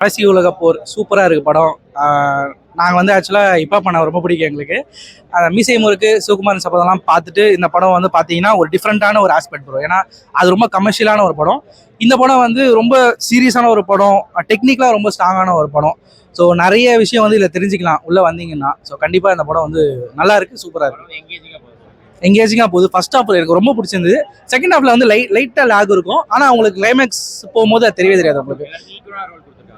கடைசி உலக போர் சூப்பராக இருக்குது படம். நாங்கள் வந்து ஆக்சுவலாக இப்போ பண்ண ரொம்ப பிடிக்கும் எங்களுக்கு. மீசை முறுக்கு சுகுமாரன் சபதம்லாம் பார்த்துட்டு இந்த படம் வந்து பார்த்தீங்கன்னா ஒரு டிஃப்ரெண்ட்டான ஒரு ஆஸ்பெக்ட் வரும். ஏன்னா அது ரொம்ப கமர்ஷியலான ஒரு படம். இந்த படம் வந்து ரொம்ப சீரியஸான ஒரு படம், டெக்னிக்கலாக ரொம்ப ஸ்ட்ராங்கான ஒரு படம். ஸோ நிறைய விஷயம் வந்து இதில் தெரிஞ்சுக்கலாம் உள்ளே வந்தீங்கன்னா. ஸோ கண்டிப்பாக இந்த படம் வந்து நல்லா இருக்குது, சூப்பராக இருக்குது, எங்கேஜிங்காக போகுது. ஃபர்ஸ்ட் ஹாஃப் எனக்கு ரொம்ப பிடிச்சிருந்தது. செகண்ட் ஹாஃப்ல வந்து லைட்டாக லேக் இருக்கும். ஆனால் அவங்களுக்கு கிளைமேக்ஸ் போகும்போது அது தெரியவே தெரியாது. உங்களுக்கு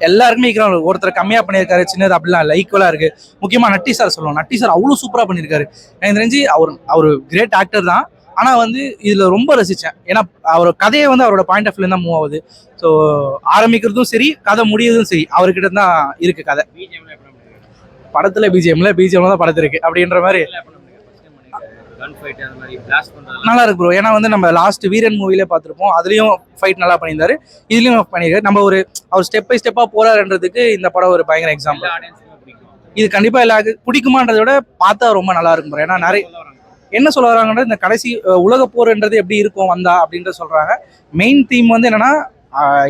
எல்லாருக்குமே ஈக்குவலாக, ஒருத்தர் கம்மியாக பண்ணியிருக்காரு, சின்னது அப்படிலாம் இல்லை, ஈக்குவலாக இருக்குது. முக்கியமாக நட்டி சார் சொல்லணும். நட்டி சார் அவ்வளோ சூப்பராக பண்ணியிருக்காரு. எனக்கு தெரிஞ்சு அவர் கிரேட் ஆக்டர் தான். ஆனால் வந்து இதில் ரொம்ப ரசித்தேன். ஏன்னா அவர் கதையை வந்து அவரோட பாயிண்ட் ஆஃப் வியூ தான் மூவ் ஆகுது. ஸோ ஆரம்பிக்கிறதும் சரி, கதை முடியறதும் சரி, அவர்கிட்ட தான் இருக்குது கதை. படத்தில் பிஜிஎம்ல தான் படத்து இருக்குது அப்படின்ற மாதிரி நல்லா இருக்கு ப்ரோ. ஏன்னா வந்து நம்ம லாஸ்ட் வீரன் மூவிலே பார்த்துருப்போம், அதுலயும் ஃபைட் நல்லா பண்ணியிருந்தாரு, இதுலயும் பண்ணியிருக்காரு. நம்ம அவர் ஸ்டெப் பை ஸ்டெப்பா போறாருன்றதுக்கு இந்த படம் ஒரு பயங்கர எக்ஸாம்பிள். இது கண்டிப்பா எல்லாருக்கும் பிடிக்குமான்றதை விட பார்த்தா ரொம்ப நல்லா இருக்கும் ப்ரோ. ஏன்னா நிறைய என்ன சொல்ல வராங்கன்றது, இந்த கடைசி உலக போர்ன்றது எப்படி இருக்கும் வந்தா அப்படின்ற சொல்றாங்க. மெயின் தீம் வந்து என்னன்னா,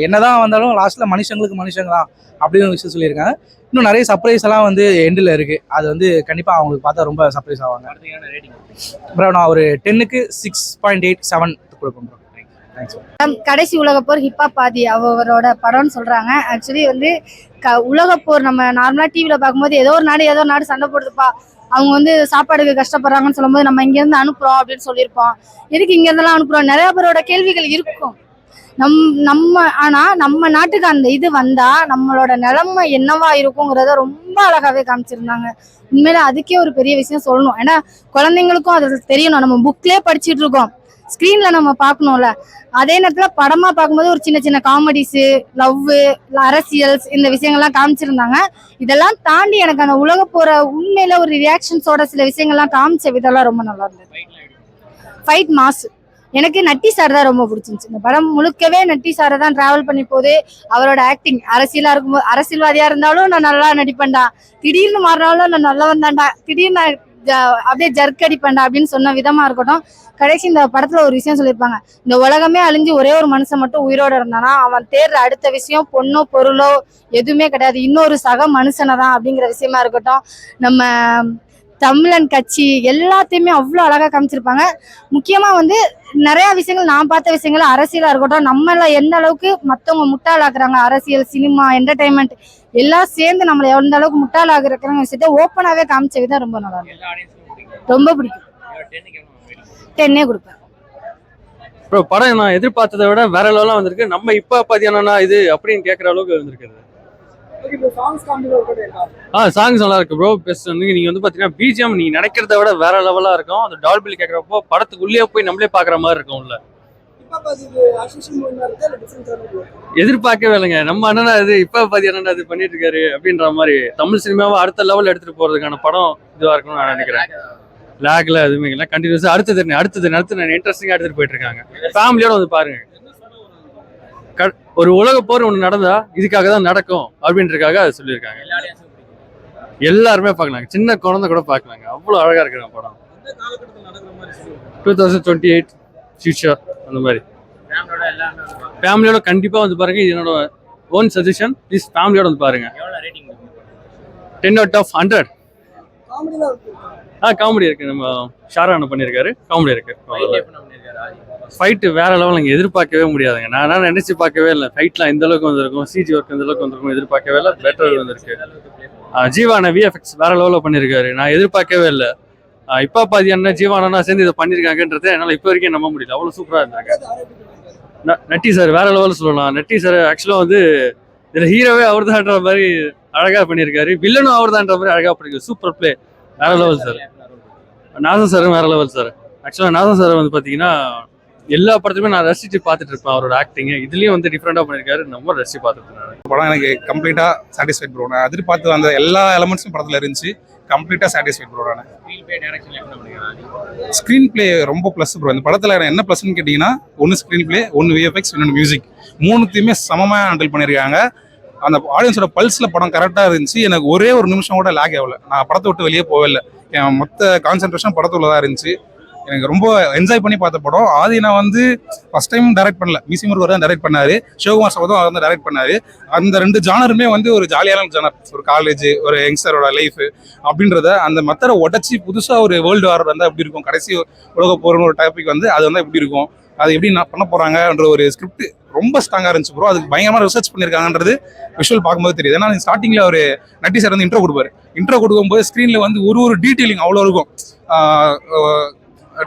என்னதான் வந்தாலும் லாஸ்ட்ல மனுஷங்களுக்கு மனுஷங்க தான் அப்படின்னு ஒரு விஷயம் சொல்லியிருக்காங்க. இன்னும் நிறைய சர்ப்ரைஸ் எல்லாம் வந்து எண்டில் இருக்கு. அது வந்து கண்டிப்பா அவங்களுக்கு பார்த்தா ரொம்ப சர்ப்ரைஸ் ஆவாங்க ப்ரோ. நான் ஒரு 10க்கு 6.87 கொடுப்பேன் ப்ரோ. கடைசி உலகப்போர் ஹிப்ஹாப் பாதி அவரோட படம்னு சொல்றாங்க. ஆக்சுவலி வந்து உலகப்போர் நம்ம நார்மலா டிவியில பார்க்கும்போது ஏதோ ஒரு நாடு சண்டை போடுதுப்பா, அவங்க வந்து சாப்பாடுக்கு கஷ்டப்படுறாங்கன்னு சொல்லும்போது நம்ம இங்க இருந்து அனுப்புறோம் அப்படின்னு சொல்லியிருப்போம். எதுக்கு இங்க இருந்தெல்லாம் அனுப்புறோம், நிறைய பேரோட கேள்விகள் இருக்கும். நம்ம நாட்டுக்கு அந்த இது வந்தா நம்மளோட நிலைமை என்னவா இருக்குங்கிறத ரொம்ப அழகாவே காமிச்சிருந்தாங்க. உண்மையில அதுக்கே ஒரு பெரிய விஷயம் சொல்லணும். ஏன்னா குழந்தைங்களுக்கும் அது தெரியணும். நம்ம புக்லயே படிச்சுட்டு இருக்கோம், ஸ்கிரீன்ல நம்ம பார்க்கணும்ல. அதே நேரத்துல படமா பார்க்கும்போது ஒரு சின்ன சின்ன காமெடிஸ், லவ், அரசியல், இந்த விஷயங்கள்லாம் காமிச்சிருந்தாங்க. இதெல்லாம் தாண்டி எனக்கு அந்த உலக போற உண்மையில ஒரு ரியாக்ஷன்ஸோட சில விஷயங்கள்லாம் காமிச்ச விதெல்லாம் ரொம்ப நல்லா இருந்தது. Fight mass. எனக்கு நட்டி சார் தான் ரொம்ப பிடிச்சிருந்துச்சு. இந்த படம் முழுக்கவே நட்டி சாரை தான் டிராவல் பண்ணி போகுது. அவரோட ஆக்டிங், அரசியலா இருக்கும்போது அரசியல்வாதியா இருந்தாலும் நான் நல்லா நடிப்பேன்டா, திடீர்னு மாறினாலும் நான் நல்லா வந்தான்டா, திடீர்னு அப்படியே ஜர்க் அடிப்பேன்டா அப்படின்னு சொன்ன விதமா இருக்கட்டும். கடைசி இந்த படத்துல ஒரு விஷயம் சொல்லியிருப்பாங்க, இந்த உலகமே அழிஞ்சு ஒரே ஒரு மனுஷன் மட்டும் உயிரோட இருந்தானா அவன் தேடுற அடுத்த விஷயம் பொண்ணோ பொருளோ எதுவுமே கிடையாது, இன்னொரு சக மனுஷனை தான் அப்படிங்கிற விஷயமா இருக்கட்டும். நம்ம தமிழன் கட்சி எல்லாத்தையுமே அவ்வளோ அழகா காமிச்சிருப்பாங்க. முக்கியமா வந்து நிறைய விஷயங்கள், நான் பார்த்த விஷயங்கள் அரசியலா இருக்கட்டும், நம்மள எந்த அளவுக்கு மற்றவங்க முட்டாளாக்குறாங்க, அரசியல், சினிமா, என்டர்டைன்மெண்ட் எல்லாம் சேர்ந்து நம்மளை எந்த அளவுக்கு முட்டாளாக்குற விஷயத்த ஓப்பனாவே காமிச்ச விதம் ரொம்ப நல்லா இருக்கும். ரொம்ப பிடிக்கும். 10 கொடுப்பேன் ப்ரோ. படம் நான் எதிர்பார்த்ததை விட வேற லெவலாம் வந்திருக்கு. நம்ம இப்ப பாத்தீங்கன்னா இது அப்படின்னு கேட்கற அளவுக்கு வந்திருக்குது. சாங்ஸ் நல்லா இருக்கு ப்ரோ. பெஸ்ட் வந்து நீங்க வந்து பாத்தீங்கன்னா பிஜிஎம் நீங்க நினைக்கிறத விட வேற லெவலா இருக்கும். அந்த டால்பில் கேட்கறப்போ படத்துக்குள்ளேயே போய் நம்மளே பாக்குற மாதிரி இருக்கும். உள்ள எதிர்பார்க்கவே இல்லைங்க. நம்ம அண்ணனா இது இப்ப பாதி அண்ணா இது பண்ணிட்டு இருக்காரு அப்படின்ற மாதிரி தமிழ் சினிமாவை அடுத்த லெவல் எடுத்துட்டு போறதுக்கான படம் இதுவா இருக்கும்னு நான் நினைக்கிறேன். லேக்ல எதுவுமே இல்லை, கண்டினியூஸா அடுத்தது இன்ட்ரெஸ்டிங்கா எடுத்துட்டு போயிட்டு இருக்காங்க. ஃபேமிலியோட வந்து பாருங்க. ஒரு உலக போர் ஒண்ணு நடந்தா இதுக்காக தான் நடக்கும் அப்படின்றதுக்காக அதை சொல்லியிருக்காங்க. எல்லாருமே பார்க்கலாங்க, சின்ன குழந்தை கூட பார்க்கலாங்க. அவ்வளவு அழகா இருக்கிற படம். 2028 ஃபியூச்சர் அந்த மாதிரி ஃபேமிலியோட கண்டிப்பா வந்து பாருங்க. இது என்னோட ஓன் சஜஷன். ப்ளீஸ் ஃபேமிலியோட வந்து பாருங்க. 10/100. காமெடி இருக்கு. நம்ம ஷாரான் பண்ணியிருக்காரு, காமெடி இருக்கு. ஃபைட்டு வேற லெவல். நீங்க எதிர்பார்க்கவே முடியாதுங்க. நான் நினைச்சு பார்க்கவே இல்லை ஃபைட்லாம் இந்த அளவுக்கு வந்திருக்கும், சிஜி ஒர்க் இந்த அளவுக்கு வந்திருக்கும் எதிர்பார்க்கவே இல்லை. பெட்டர் வந்திருக்கு. ஜீவான விஎஃப்எக்ஸ் வேற லெவலில் பண்ணியிருக்காரு. நான் எதிர்பார்க்கவே இல்லை. இப்ப பாதி அண்ணா ஜீவானா சேர்ந்து இதை பண்ணியிருக்காங்கன்றது என்னால் இப்போ வரைக்கும் நம்ப முடியல. அவ்வளோ சூப்பராக இருந்தாங்க. நட்டி சார் வேற லெவலில் சொல்லலாம். நட்டி சார் ஆக்சுவலாக வந்து இதில் ஹீரோவே அவர் தான்ன்ற மாதிரி அழகா பண்ணியிருக்காரு, வில்லனும் அவர் தான்ற மாதிரி அழகா பண்ணியிருக்காரு. சூப்பர் பிளே, வேற லெவல் சார். நாசன் சாரும் வேற லெவல் சார். ஆக்சுவலாக நாசன் சார் வந்து பார்த்தீங்கன்னா எல்லா படத்துமே நான் ரசிச்சு பார்த்துட்டு இருப்பேன். அவரோட ஆக்டிங் இதுலயும் வந்து டிஃப்ரெண்டா பண்ணிருக்காரு. ரொம்ப ரசிச்சு பார்த்துட்டு படம் எனக்கு கம்ப்ளீட்டா சாட்டிஸ்ஃபைட் ப்ரோ. நான் எதிர்பார்த்து வந்த எல்லா எலமெண்ட்ஸும் படத்துல இருந்துச்சு. கம்ப்ளீட்டா சாட்டிஸ்ஃபைட் ப்ரோ. நான் ஸ்கிரீன் பிளே ரொம்ப பிளஸ் ப்ரோ. இந்த படத்துல என்ன பிளஸ்ன்னு கேட்டீங்கன்னா, ஒன்னு ஸ்கிரீன் பிளே, ஒன்னு விஎஃப்எக்ஸ், இன்னொன்று மியூசிக், மூணுத்தையுமே சமமா ஹேண்டில் பண்ணிருக்காங்க. அந்த ஆடியன்ஸோட பல்ஸ்ல படம் கரெக்டா இருந்துச்சு. எனக்கு ஒரே ஒரு நிமிஷம் கூட லேக் ஆகல. நான் படத்தை விட்டு வெளியே போகவே இல்லை. என் மொத்த கான்சென்ட்ரேஷன் படத்துள்ளதான் இருந்துச்சு. எனக்கு ரொம்ப என்ஜாய் பண்ணி பார்த்த படம். ஆதி நான் வந்து ஃபர்ஸ்ட் டைம் டைரக்ட் பண்ணல, மியூசியம் முருகர் தான் டைரக்ட் பண்ணாரு, சிவகுமார் சபதம் அவர் தான் டைரக்ட் பண்ணாரு. அந்த 2 ஜானருமே வந்து ஒரு ஜாலியான ஜானர், ஒரு காலேஜ், ஒரு யங்ஸ்டரோட லைஃப் அப்படின்றத அந்த மெத்தடை உடச்சி புதுசா ஒரு வேர்ல்டு வார் வந்தா எப்படி இருக்கும், கடைசி உலக போர்னு ஒரு டாபிக் வந்து அது வந்து எப்படி இருக்கும், அது எப்படி பண்ண போறாங்கன்ற ஒரு ஸ்கிரிப்ட் ரொம்ப ஸ்ட்ராங்கா இருந்துச்சு ப்ரோ. அதுக்கு பயங்கரமா ரிசர்ச் பண்ணிருக்காங்கன்றது விஷுவல் பார்க்கும்போது தெரியுது. ஏன்னா ஸ்டார்டிங்ல ஒரு நட்டி சார் வந்து இன்ட்ரோ கொடுப்பாரு. இன்ட்ரோ கொடுக்கும்போது ஸ்க்ரீன்ல வந்து ஒரு டீட்டெயிலிங் அவ்வளோ இருக்கும்.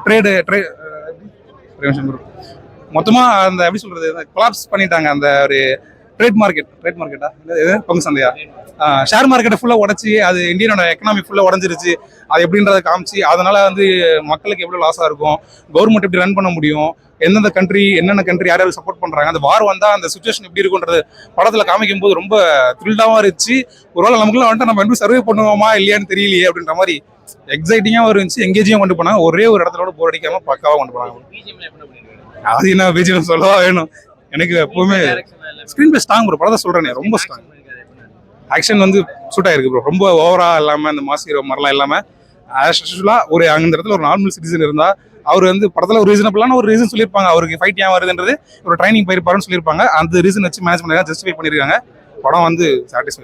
ட்ரேடு மொத்தமா அந்த எப்படி சொல்றது, கொலாப்ஸ் பண்ணிட்டாங்க. அந்த ஒரு ட்ரேட் மார்க்கெட்டா பங்கு சந்தையா, ஷேர் மார்க்கெட்டை ஃபுல்லா உடச்சி அது இந்தியனோட எக்கனாமி ஃபுல்லா உடஞ்சிருச்சு. அது எப்படின்றத காமிச்சு அதனால வந்து மக்களுக்கு எவ்வளவு லாஸா இருக்கும், கவர்மெண்ட் எப்படி ரன் பண்ண முடியும், எந்தெந்த கண்ட்ரி என்னென்ன கண்ட்ரி யார் யார் சப்போர்ட் பண்றாங்க, அந்த வார் வந்தா அந்த சுச்சுவேஷன் எப்படி இருக்குன்றது படத்துல காமிக்கும் போது ரொம்ப த்ரில்டாவும் இருந்துச்சு. ஒருவேளை நமக்குலாம் வந்துட்டு நம்ம எப்படி சர்வே பண்ணுவோமா இல்லையான்னு தெரியலையே அப்படின்ற மாதிரி எக்ஸைட்டிங்காகவும் இருந்துச்சு, எங்கேஜியும் கொண்டு போனாங்க. ஒரே ஒரு இடத்துல போர் அடிக்காம பக்காவா கொண்டு போனாங்க. அது என்ன பிஜிஎம் சொல்லவா வேணும், எனக்கு எப்பவுமே ஸ்கிரீன் பிளே ஸ்ட்ராங் ப்ரோ. படத்தை சொல்றேனே ரொம்ப ஸ்ட்ராங். ஆக்ஷன் வந்து சூட் ஆயிருக்கு ப்ரோ, ரொம்ப ஓவரா இல்லாம இந்த மாஸ் ஹீரோ மாதிரிலாம் இல்லாம ஆக்சுவலா ஒரு அந்த இடத்துல ஒரு நார்மல் சிட்டிசன் இருந்தா அவர் வந்து படத்துல ஒரு ரீசனபிளான ஒரு ரீசன் சொல்லியிருப்பாங்க. அவருக்கு ஃபைட் ஏன் வருதுன்றது ஒரு ட்ரைனிங் போயிருப்பாருன்னு சொல்லியிருப்பாங்க. அந்த ரீசன் வச்சு மேட்ச் பண்ணி ஜஸ்டிஃபை பண்ணிருக்காங்க. படம் வந்து சாட்டிஸ்ஃபை.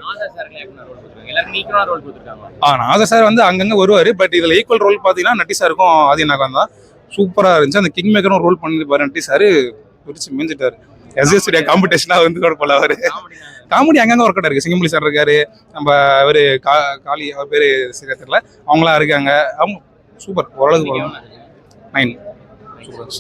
நாசர் சார் வந்து அங்கங்க வருவாரு, பட் இதுல ஈக்குவல் ரோல் பாத்தீங்கன்னா நட்டி சாருக்கும் ஆதி நாகம் தான். சூப்பரா இருந்துச்சு. அந்த கிங் மேக்கரும் ரோல் பண்ணிருப்பாரு நட்டி சாரு, பிடிச்சு மீஞ்சிட்டாரு. எஸ்எஸ்டியா காம்படிஷனா வந்து போல அவரு காமெடி அங்கங்க ஒர்க் அவுட் இருக்கு. சிங்கம்புலி சார் இருக்காரு, நம்ம அவரு காளி அவர் பேரு சரியா தெரியல, அவங்களாம் இருக்காங்க. அவங்க சூப்பர், ஓரளவுக்கு 9 சூப்பர்.